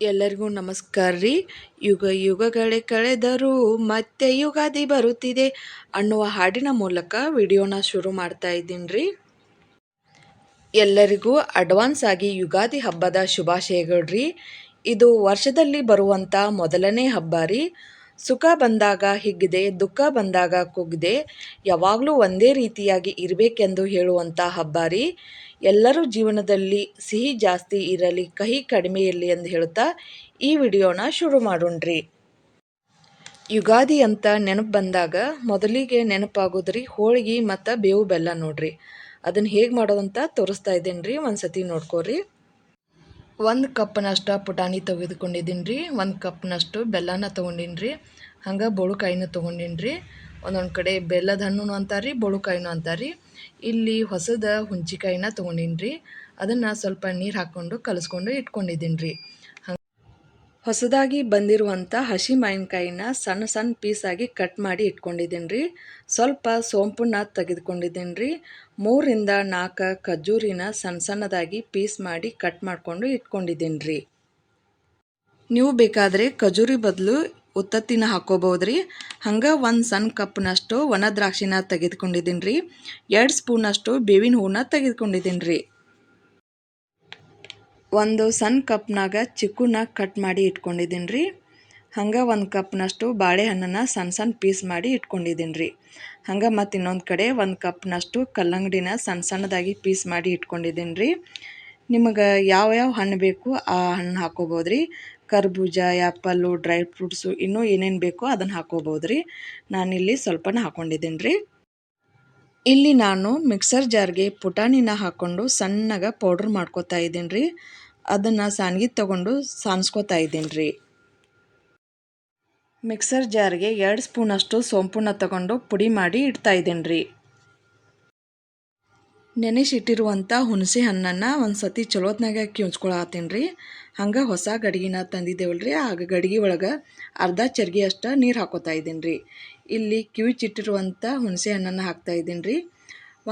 ಎಲ್ಲರಿಗೂ ನಮಸ್ಕಾರ ರೀ. ಯುಗ ಯುಗಗಳೇ ಕಳೆದರೂ ಮತ್ತೆ ಯುಗಾದಿ ಬರುತ್ತಿದೆ ಅನ್ನುವ ಹಾಡಿನ ಮೂಲಕ ವಿಡಿಯೋನ ಶುರು ಮಾಡ್ತಾ ಇದ್ದೀನಿ ರೀ. ಎಲ್ಲರಿಗೂ ಅಡ್ವಾನ್ಸ್ ಆಗಿ ಯುಗಾದಿ ಹಬ್ಬದ ಶುಭಾಶಯಗಳು ರೀ. ಇದು ವರ್ಷದಲ್ಲಿ ಬರುವಂಥ ಮೊದಲನೇ ಹಬ್ಬ ರೀ. ಸುಖ ಬಂದಾಗ ಹಿಗ್ಗದೆ, ದುಃಖ ಬಂದಾಗ ಕುಗ್ಗದೆ, ಯಾವಾಗಲೂ ಒಂದೇ ರೀತಿಯಾಗಿ ಇರಬೇಕೆಂದು ಹೇಳುವಂಥ ಹಬ್ಬ ರೀ. ಎಲ್ಲರೂ ಜೀವನದಲ್ಲಿ ಸಿಹಿ ಜಾಸ್ತಿ ಇರಲಿ, ಕಹಿ ಕಡಿಮೆ ಇರಲಿ ಎಂದು ಹೇಳುತ್ತಾ ಈ ವಿಡಿಯೋನ ಶುರು ಮಾಡೋಣ್ರಿ. ಯುಗಾದಿ ಅಂತ ನೆನಪು ಬಂದಾಗ ಮೊದಲಿಗೆ ನೆನಪಾಗೋದ್ರಿ ಹೋಳಿಗೆ ಮತ್ತು ಬೇವು ಬೆಲ್ಲ ನೋಡ್ರಿ. ಅದನ್ನು ಹೇಗೆ ಮಾಡೋದಂತ ತೋರಿಸ್ತಾ ಇದ್ದೀನಿ ರೀ, ಒಂದು ಸತಿ ನೋಡ್ಕೊರಿ. 1 ಕಪ್ನಷ್ಟು ಪುಟಾಣಿ ತೆಗೆದುಕೊಂಡಿದ್ದೀನಿ ರೀ. 1 ಕಪ್ನಷ್ಟು ಬೆಲ್ಲನ ತೊಗೊಂಡಿನಿ ರೀ. ಹಂಗೆ ಬೋಳುಕಾಯಿನೂ ತೊಗೊಂಡಿನಿ ರೀ. ಒಂದೊಂದು ಕಡೆ ಬೆಲ್ಲದ ಹಣ್ಣು ಅಂತಾರೆ ರೀ, ಬೋಳುಕಾಯಿನೂ ಅಂತಾರೆ ರೀ. ಇಲ್ಲಿ ಹೊಸದ ಹುಂಚಿಕಾಯಿನ ತೊಗೊಂಡಿನಿ ರೀ. ಅದನ್ನು ಸ್ವಲ್ಪ ನೀರು ಹಾಕ್ಕೊಂಡು ಕಲಿಸ್ಕೊಂಡು ಇಟ್ಕೊಂಡಿದ್ದೀನಿ ರೀ. ಹೊಸದಾಗಿ ಬಂದಿರುವಂಥ ಹಸಿ ಮಾವಿನಕಾಯಿನ ಸಣ್ಣ ಸಣ್ಣ ಪೀಸಾಗಿ ಕಟ್ ಮಾಡಿ ಇಟ್ಕೊಂಡಿದ್ದೀನಿ ರೀ. ಸ್ವಲ್ಪ ಸೋಂಪನ್ನ ತೆಗೆದುಕೊಂಡಿದ್ದೀನಿ ರೀ. 3ರಿಂದ 4 ಖರ್ಜೂರಿನ ಸಣ್ಣ ಸಣ್ಣದಾಗಿ ಪೀಸ್ ಮಾಡಿ ಕಟ್ ಮಾಡಿಕೊಂಡು ಇಟ್ಕೊಂಡಿದ್ದೀನಿ ರೀ. ನೀವು ಬೇಕಾದರೆ ಖರ್ಜೂರಿ ಬದಲು ಉತ್ತತ್ತಿನ ಹಾಕ್ಕೋಬೋದು ರೀ. ಹಂಗೆ ಒಂದು ಸಣ್ಣ ಕಪ್ನಷ್ಟು ಒಣ ದ್ರಾಕ್ಷಿನ ತೆಗೆದುಕೊಂಡಿದ್ದೀನಿ ರೀ. 2 ಸ್ಪೂನಷ್ಟು ಬೇವಿನ ಹೂವನ್ನ ತೆಗೆದುಕೊಂಡಿದ್ದೀನಿ ರೀ. ಒಂದು ಸಣ್ಣ ಕಪ್ನಾಗ ಚಿಕ್ಕುನ ಕಟ್ ಮಾಡಿ ಇಟ್ಕೊಂಡಿದ್ದೀನಿ ರೀ. ಹಂಗೆ 1 ಕಪ್ನಷ್ಟು ಬಾಳೆಹಣ್ಣನ್ನು ಸಣ್ಣ ಸಣ್ಣ ಪೀಸ್ ಮಾಡಿ ಇಟ್ಕೊಂಡಿದ್ದೀನಿ ರೀ. ಹಂಗೆ ಮತ್ತು ಇನ್ನೊಂದು ಕಡೆ 1 ಕಪ್ನಷ್ಟು ಕಲ್ಲಂಗಡಿನ ಸಣ್ಣ ಸಣ್ಣದಾಗಿ ಪೀಸ್ ಮಾಡಿ ಇಟ್ಕೊಂಡಿದ್ದೀನಿ ರೀ. ನಿಮಗೆ ಯಾವ ಹಣ್ಣು ಬೇಕು ಆ ಹಣ್ಣು ಹಾಕ್ಕೋಬೋದು ರೀ. ಕರ್ಬೂಜ, ಆ್ಯಪಲ್ಲು, ಡ್ರೈ ಫ್ರೂಟ್ಸು ಇನ್ನೂ ಏನೇನು ಬೇಕೋ ಅದನ್ನು ಹಾಕ್ಕೋಬೋದು ರೀ. ನಾನಿಲ್ಲಿ ಸ್ವಲ್ಪನ ಹಾಕ್ಕೊಂಡಿದ್ದೀನಿ ರೀ. ಇಲ್ಲಿ ನಾನು ಮಿಕ್ಸರ್ ಜಾರ್ಗೆ ಪುಟಾಣಿನ ಹಾಕ್ಕೊಂಡು ಸಣ್ಣಗೆ ಪೌಡ್ರ್ ಮಾಡ್ಕೊತಾ ಇದ್ದೀನಿ ರೀ. ಅದನ್ನು ಸಾನ್ಗಿ ತೊಗೊಂಡು ಸಾನ್ಸ್ಕೊತಾ ಇದ್ದೀನಿ ರೀ. ಮಿಕ್ಸರ್ ಜಾರ್ಗೆ 2 ಸ್ಪೂನಷ್ಟು ಸೋಂಪನ್ನ ತಗೊಂಡು ಪುಡಿ ಮಾಡಿ ಇಡ್ತಾ ಇದ್ದೀನಿ ರೀ. ನೆನೆಸಿಟ್ಟಿರುವಂಥ ಹುಣಸೆ ಹಣ್ಣನ್ನು ಒಂದು ಸತಿ ಚಲೋತ್ನಾಗ ಕಿವುಚ್ಕೊಳತ್ತೀನಿ ರೀ. ಹಂಗೆ ಹೊಸ ಗಡಿಗೆನ ತಂದಿದ್ದೇವಲ್ಲ ರೀ, ಆ ಗಡಿಗೆ ಒಳಗೆ ಅರ್ಧ ಚರ್ಗಿ ಅಷ್ಟು ನೀರು ಹಾಕೋತಾ ಇದ್ದೀನಿ ರೀ. ಇಲ್ಲಿ ಕಿವುಚಿಟ್ಟಿರುವಂಥ ಹುಣಸೆ ಹಣ್ಣನ್ನು ಹಾಕ್ತಾ ಇದ್ದೀನಿ ರೀ.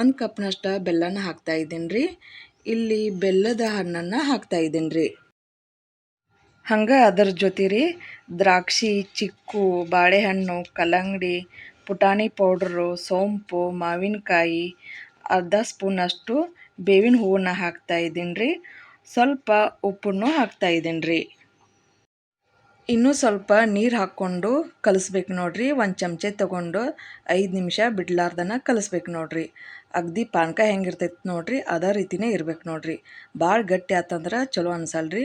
1 ಕಪ್ನಷ್ಟು ಬೆಲ್ಲನ ಹಾಕ್ತಾ ಇದ್ದೀನಿ ರೀ. ಇಲ್ಲಿ ಬೆಲ್ಲದ ಹಣ್ಣನ್ನು ಹಾಕ್ತಾ ಇದ್ದೀನಿ ರೀ. ಹಂಗೆ ಅದರ ಜೊತೆ ರೀ ದ್ರಾಕ್ಷಿ, ಚಿಕ್ಕು, ಬಾಳೆಹಣ್ಣು, ಕಲ್ಲಂಗಡಿ, ಪುಟಾಣಿ ಪೌಡ್ರು, ಸೋಂಪು, ಮಾವಿನಕಾಯಿ, ಅರ್ಧ ಸ್ಪೂನಷ್ಟು ಬೇವಿನ ಹೂವನ್ನ ಹಾಕ್ತಾ ಇದ್ದೀನಿ ರೀ. ಸ್ವಲ್ಪ ಉಪ್ಪನ್ನು ಹಾಕ್ತಾ ಇದ್ದೀನಿ ರೀ. ಇನ್ನೂ ಸ್ವಲ್ಪ ನೀರು ಹಾಕ್ಕೊಂಡು ಕಲಿಸ್ಬೇಕು ನೋಡಿರಿ. 1 ಚಮಚೆ ತೊಗೊಂಡು 5 ನಿಮಿಷ ಬಿಡ್ಲಾರ್ದನ ಕಲಿಸ್ಬೇಕು ನೋಡಿರಿ. ಅಗದಿ ಪಾನಕ ಹೆಂಗಿರ್ತೈತೆ ನೋಡಿರಿ, ಅದೇ ರೀತಿಯೇ ಇರ್ಬೇಕು ನೋಡಿರಿ. ಭಾಳ ಗಟ್ಟಿ ಆತಂದ್ರೆ ಚಲೋ ಅನ್ಸಲ್ರಿ.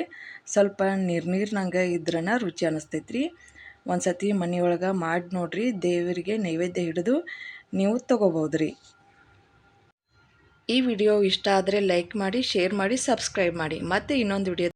ಸ್ವಲ್ಪ ನೀರ್ನಂಗೆ ಇದ್ರನ ರುಚಿ ಅನ್ನಿಸ್ತೈತೆ ರೀ. ಒಂದು ಸತಿ ಮನೆಯೊಳಗೆ ಮಾಡಿ ನೋಡಿರಿ. ದೇವರಿಗೆ ನೈವೇದ್ಯ ಹಿಡಿದು ನೀವು ತೊಗೋಬೋದು ರೀ. ಈ ವಿಡಿಯೋ ಇಷ್ಟ ಆದರೆ ಲೈಕ್ ಮಾಡಿ, ಶೇರ್ ಮಾಡಿ, ಸಬ್ಸ್ಕ್ರೈಬ್ ಮಾಡಿ. ಮತ್ತೆ ಇನ್ನೊಂದು ವಿಡಿಯೋ